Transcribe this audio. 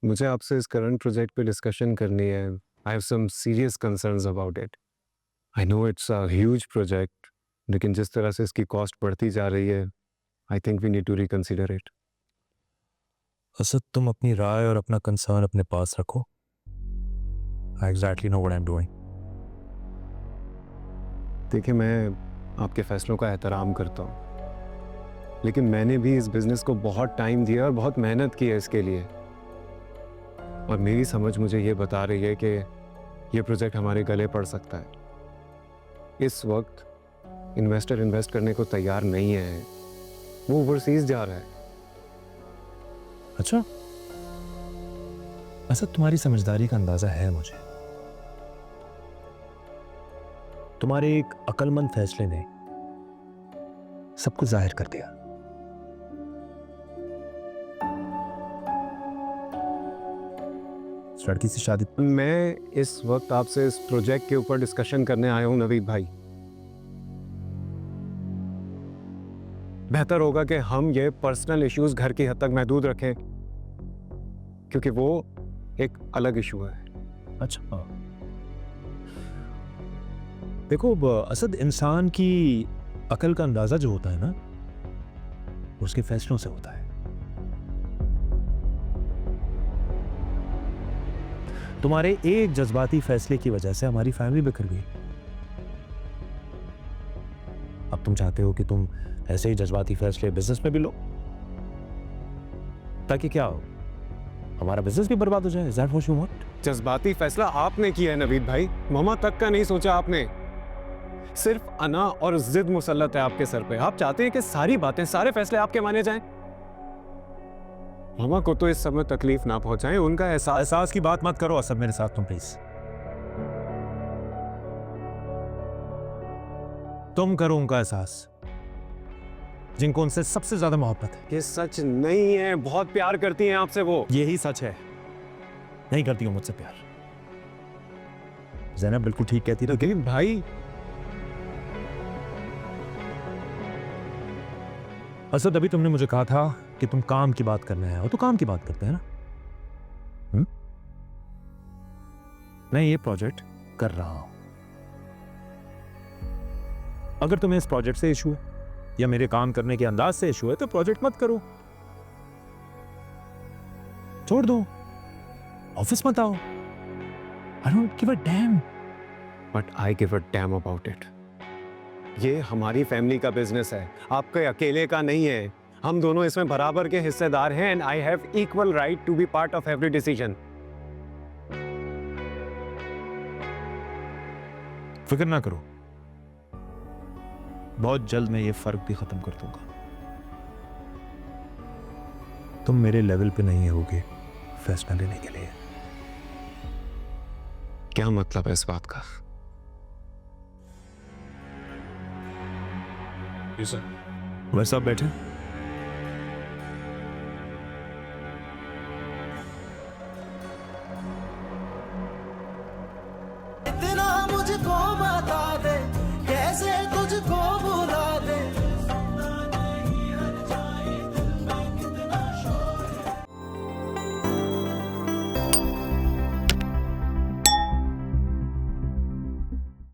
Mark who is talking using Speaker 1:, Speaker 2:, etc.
Speaker 1: मुझे आपसे इस करंट प्रोजेक्ट पे डिस्कशन करनी है। I have some serious concerns about it. I know it's a huge project, लेकिन जिस तरह से इसकी कॉस्ट बढ़ती जा रही है, I think we need to reconsider it.
Speaker 2: Asad, तुम अपनी राय और अपना कंसर्न अपने पास रखो। I exactly know what I am doing.
Speaker 1: देखिए, मैं आपके फैसलों का एहतराम करता हूँ, लेकिन मैंने भी इस बिजनेस को बहुत टाइम दिया और बहुत मेहनत की है इसके लिए। और मेरी समझ मुझे ये बता रही है कि ये प्रोजेक्ट हमारे गले पड़ सकता है। इस वक्त इन्वेस्टर इन्वेस्ट करने को तैयार नहीं है, वो ओवरसीज जा रहा है।
Speaker 2: अच्छा, असद, तुम्हारी समझदारी का अंदाजा है मुझे। तुम्हारे एक अक्लमंद फैसले ने सब कुछ जाहिर कर दिया। इस लड़की से शादी
Speaker 1: मैं इस वक्त आपसे इस प्रोजेक्ट के ऊपर डिस्कशन करने आया हूं नवीद भाई। बेहतर होगा कि हम ये पर्सनल इश्यूज घर की हद तक महदूद रखें, क्योंकि वो एक अलग इशू है।
Speaker 2: अच्छा, देखो असद, इंसान की अकल का अंदाजा जो होता है ना, उसके फैसलों से होता है। तुम्हारे एक जज्बाती फैसले की वजह से हमारी फैमिली बिखर गई। अब तुम चाहते हो कि तुम ऐसे ही जज्बाती फैसले बिजनेस में भी लो, ताकि क्या हो, हमारा बिजनेस भी बर्बाद हो जाए। Is that what you want?
Speaker 1: जज्बाती फैसला आपने किया है नवीद भाई, मामा तक का नहीं सोचा आपने। सिर्फ अना और जिद मुसल्लत है आपके सर पे। आप चाहते हैं कि सारी बातें, सारे फैसले आपके माने जाएं। मामा को तो इस समय तकलीफ ना पहुंचाएं, उनका
Speaker 2: एहसास की बात मत करो असद मेरे साथ, तुम प्लीज। तुम करो उनका एहसास जिनको उनसे सबसे ज्यादा मोहब्बत है।
Speaker 1: ये सच नहीं है, बहुत प्यार करती हैं आपसे वो।
Speaker 2: यही सच है, नहीं करती हूं मुझसे प्यार। ज़ैनब बिल्कुल ठीक कहती ना।
Speaker 1: नवीद भाई,
Speaker 2: असद, अभी तुमने मुझे कहा था कि तुम काम की बात करने आए हो, तो काम की बात करते हैं ना। मैं ये प्रोजेक्ट कर रहा हूं। अगर तुम्हें इस प्रोजेक्ट से इशू है या मेरे काम करने के अंदाज से इशू है, तो प्रोजेक्ट मत करो, छोड़ दो, ऑफिस मत आओ। I don't give a dam.
Speaker 1: But I give a damn about it. ये हमारी फैमिली का बिजनेस है, आपके अकेले का नहीं है। हम दोनों इसमें बराबर के हिस्सेदार हैं, and I have equal right to be part of every decision.
Speaker 2: फिक्र ना करो, बहुत जल्द मैं ये फर्क भी खत्म कर दूंगा। तुम मेरे लेवल पे नहीं होगे फैसला लेने के लिए।
Speaker 1: क्या मतलब है इस बात का?
Speaker 2: वैसे आप बैठे।